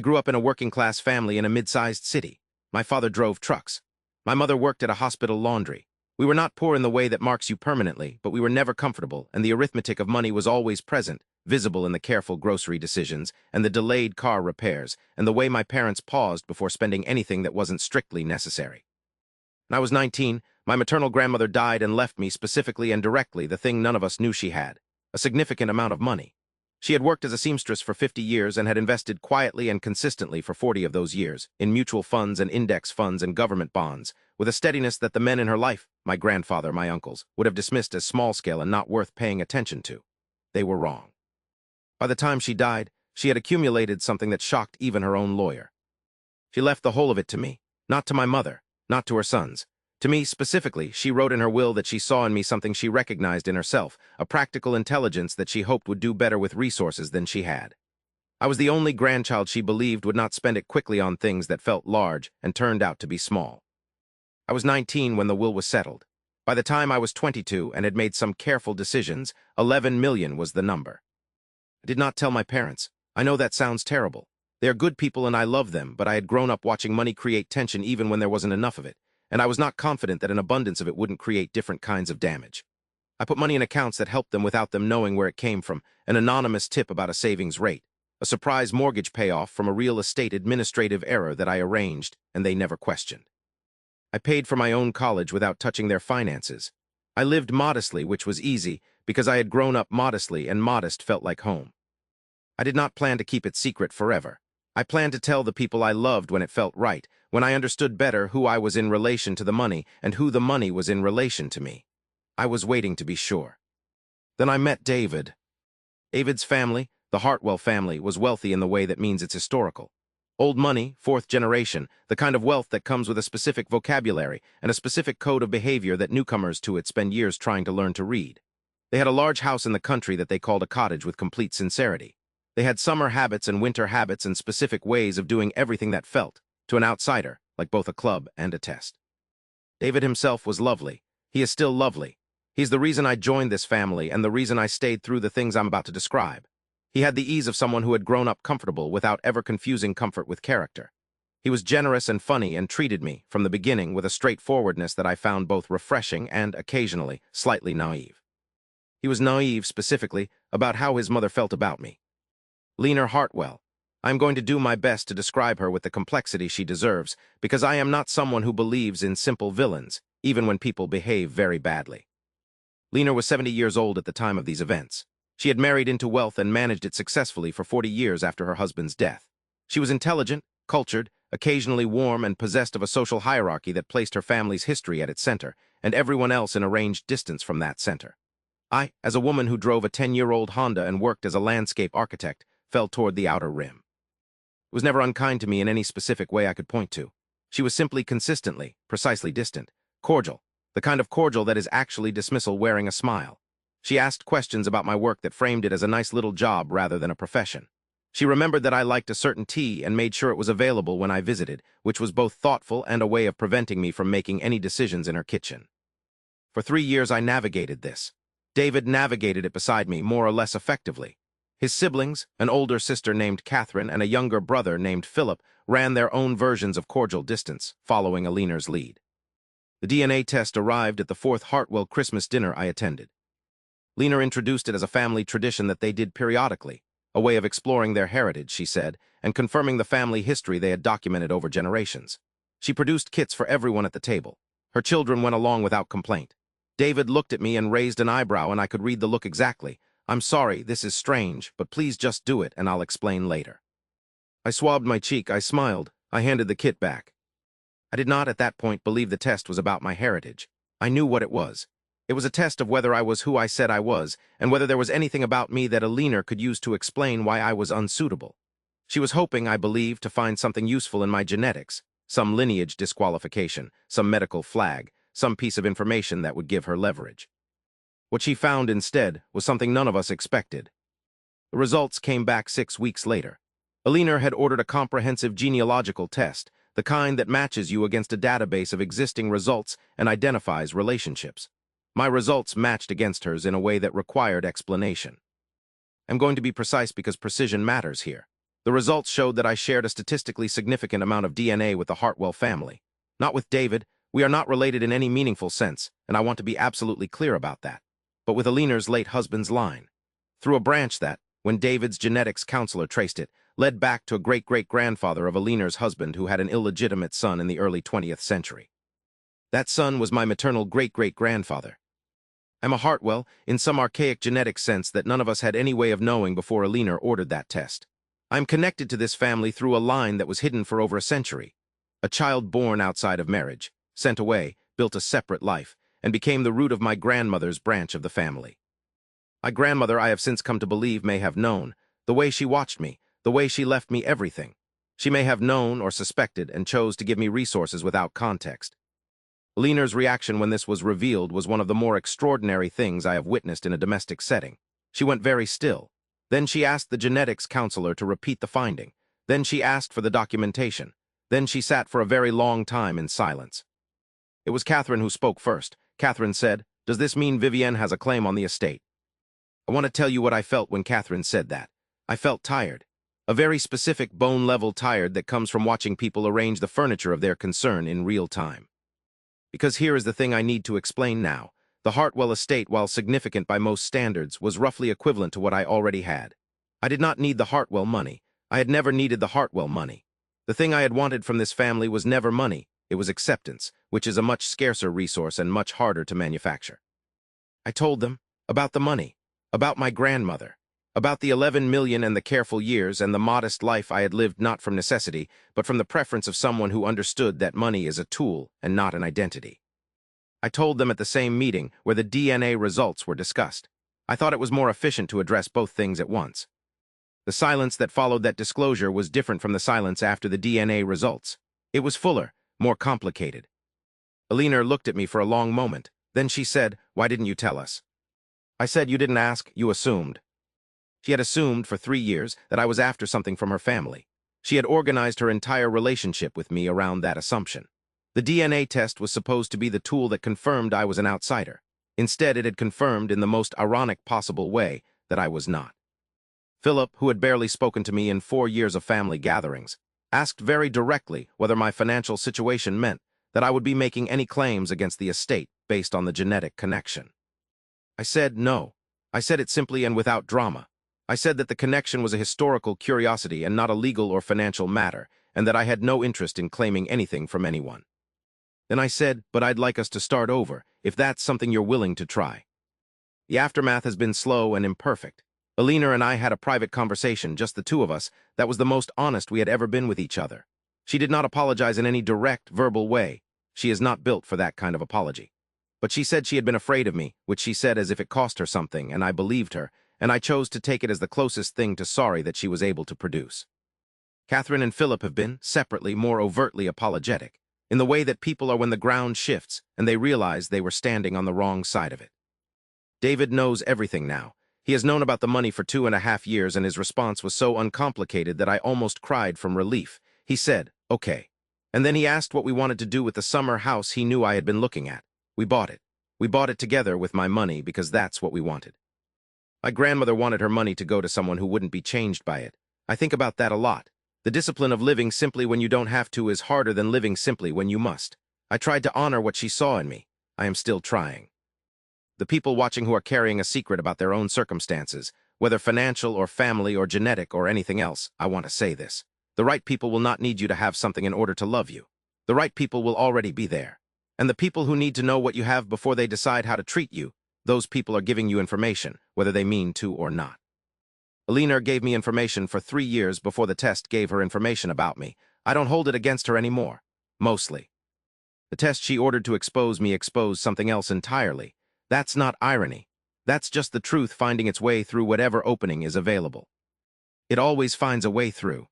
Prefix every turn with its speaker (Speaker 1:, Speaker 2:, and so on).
Speaker 1: I grew up in a working-class family in a mid-sized city. My father drove trucks. My mother worked at a hospital laundry. We were not poor in the way that marks you permanently, but we were never comfortable, and the arithmetic of money was always present, visible in the careful grocery decisions, and the delayed car repairs, and the way my parents paused before spending anything that wasn't strictly necessary. When I was 19, my maternal grandmother died and left me specifically and directly the thing none of us knew she had, a significant amount of money. She had worked as a seamstress for 50 years and had invested quietly and consistently for 40 of those years in mutual funds and index funds and government bonds, with a steadiness that the men in her life, my grandfather, my uncles, would have dismissed as small-scale and not worth paying attention to. They were wrong. By the time she died, she had accumulated something that shocked even her own lawyer. She left the whole of it to me, not to my mother, not to her sons. To me, specifically, she wrote in her will that she saw in me something she recognized in herself, a practical intelligence that she hoped would do better with resources than she had. I was the only grandchild she believed would not spend it quickly on things that felt large and turned out to be small. I was 19 when the will was settled. By the time I was 22 and had made some careful decisions, 11 million was the number. I did not tell my parents. I know that sounds terrible. They are good people and I love them, but I had grown up watching money create tension even when there wasn't enough of it, and I was not confident that an abundance of it wouldn't create different kinds of damage. I put money in accounts that helped them without them knowing where it came from, an anonymous tip about a savings rate, a surprise mortgage payoff from a real estate administrative error that I arranged, and they never questioned. I paid for my own college without touching their finances. I lived modestly, which was easy, because I had grown up modestly and modest felt like home. I did not plan to keep it secret forever. I planned to tell the people I loved when it felt right, when I understood better who I was in relation to the money and who the money was in relation to me. I was waiting to be sure. Then I met David. David's family, the Hartwell family, was wealthy in the way that means it's historical. Old money, fourth generation, the kind of wealth that comes with a specific vocabulary and a specific code of behavior that newcomers to it spend years trying to learn to read. They had a large house in the country that they called a cottage with complete sincerity. They had summer habits and winter habits and specific ways of doing everything that felt, to an outsider, like both a club and a test. David himself was lovely. He is still lovely. He's the reason I joined this family and the reason I stayed through the things I'm about to describe. He had the ease of someone who had grown up comfortable without ever confusing comfort with character. He was generous and funny and treated me, from the beginning, with a straightforwardness that I found both refreshing and, occasionally, slightly naive. He was naive, specifically, about how his mother felt about me. Leaner Hartwell. I am going to do my best to describe her with the complexity she deserves, because I am not someone who believes in simple villains, even when people behave very badly. Leaner was 70 years old at the time of these events. She had married into wealth and managed it successfully for 40 years after her husband's death. She was intelligent, cultured, occasionally warm, and possessed of a social hierarchy that placed her family's history at its center, and everyone else in a ranged distance from that center. I, as a woman who drove a 10-year-old Honda and worked as a landscape architect, fell toward the outer rim. It was never unkind to me in any specific way I could point to. She was simply consistently, precisely distant, cordial, the kind of cordial that is actually dismissal wearing a smile. She asked questions about my work that framed it as a nice little job rather than a profession. She remembered that I liked a certain tea and made sure it was available when I visited, which was both thoughtful and a way of preventing me from making any decisions in her kitchen. For 3 years I navigated this. David navigated it beside me more or less effectively. His siblings, an older sister named Catherine and a younger brother named Philip, ran their own versions of cordial distance, following Leaner's lead. The DNA test arrived at the 4th Hartwell Christmas dinner I attended. Leaner introduced it as a family tradition that they did periodically, a way of exploring their heritage, she said, and confirming the family history they had documented over generations. She produced kits for everyone at the table. Her children went along without complaint. David looked at me and raised an eyebrow, and I could read the look exactly. I'm sorry, this is strange, but please just do it, and I'll explain later. I swabbed my cheek, I smiled, I handed the kit back. I did not at that point believe the test was about my heritage. I knew what it was. It was a test of whether I was who I said I was, and whether there was anything about me that a Leaner could use to explain why I was unsuitable. She was hoping, I believe, to find something useful in my genetics, some lineage disqualification, some medical flag, some piece of information that would give her leverage. What she found instead was something none of us expected. The results came back 6 weeks later. Leaner had ordered a comprehensive genealogical test, the kind that matches you against a database of existing results and identifies relationships. My results matched against hers in a way that required explanation. I'm going to be precise because precision matters here. The results showed that I shared a statistically significant amount of DNA with the Hartwell family. Not with David. We are not related in any meaningful sense, and I want to be absolutely clear about that. But with Alina's late husband's line. Through a branch that, when David's genetics counselor traced it, led back to a great-great-grandfather of Alina's husband who had an illegitimate son in the early 20th century. That son was my maternal great-great-grandfather. I'm a Hartwell in some archaic genetic sense that none of us had any way of knowing before Alina ordered that test. I'm connected to this family through a line that was hidden for over a century. A child born outside of marriage, sent away, built a separate life, and became the root of my grandmother's branch of the family. My grandmother, I have since come to believe, may have known, the way she watched me, the way she left me everything. She may have known or suspected and chose to give me resources without context. Alina's reaction when this was revealed was one of the more extraordinary things I have witnessed in a domestic setting. She went very still. Then she asked the genetics counselor to repeat the finding. Then she asked for the documentation. Then she sat for a very long time in silence. It was Catherine who spoke first. Catherine said, "Does this mean Vivienne has a claim on the estate?" I want to tell you what I felt when Catherine said that. I felt tired. A very specific bone-level tired that comes from watching people arrange the furniture of their concern in real time. Because here is the thing I need to explain now. The Hartwell estate, while significant by most standards, was roughly equivalent to what I already had. I did not need the Hartwell money. I had never needed the Hartwell money. The thing I had wanted from this family was never money. It was acceptance, which is a much scarcer resource and much harder to manufacture. I told them about the money, about my grandmother, about the 11 million and the careful years and the modest life I had lived not from necessity, but from the preference of someone who understood that money is a tool and not an identity. I told them at the same meeting where the DNA results were discussed. I thought it was more efficient to address both things at once. The silence that followed that disclosure was different from the silence after the DNA results. It was fuller, more complicated. Alina looked at me for a long moment. Then she said, "Why didn't you tell us?" I said, "You didn't ask, you assumed." She had assumed for 3 years that I was after something from her family. She had organized her entire relationship with me around that assumption. The DNA test was supposed to be the tool that confirmed I was an outsider. Instead, it had confirmed in the most ironic possible way that I was not. Philip, who had barely spoken to me in 4 years of family gatherings, asked very directly whether my financial situation meant that I would be making any claims against the estate based on the genetic connection. I said no. I said it simply and without drama. I said that the connection was a historical curiosity and not a legal or financial matter, and that I had no interest in claiming anything from anyone. Then I said, "But I'd like us to start over, if that's something you're willing to try." The aftermath has been slow and imperfect. Alina and I had a private conversation, just the two of us, that was the most honest we had ever been with each other. She did not apologize in any direct, verbal way. She is not built for that kind of apology. But she said she had been afraid of me, which she said as if it cost her something, and I believed her, and I chose to take it as the closest thing to sorry that she was able to produce. Catherine and Philip have been, separately, more overtly apologetic, in the way that people are when the ground shifts and they realize they were standing on the wrong side of it. David knows everything now. He has known about the money for 2.5 years, and his response was so uncomplicated that I almost cried from relief. He said, "Okay." And then he asked what we wanted to do with the summer house he knew I had been looking at. We bought it. We bought it together with my money because that's what we wanted. My grandmother wanted her money to go to someone who wouldn't be changed by it. I think about that a lot. The discipline of living simply when you don't have to is harder than living simply when you must. I tried to honor what she saw in me. I am still trying. The people watching who are carrying a secret about their own circumstances, whether financial or family or genetic or anything else, I want to say this. The right people will not need you to have something in order to love you. The right people will already be there. And the people who need to know what you have before they decide how to treat you, those people are giving you information, whether they mean to or not. Alina gave me information for 3 years before the test gave her information about me. I don't hold it against her anymore. Mostly. The test she ordered to expose me exposed something else entirely. That's not irony. That's just the truth finding its way through whatever opening is available. It always finds a way through.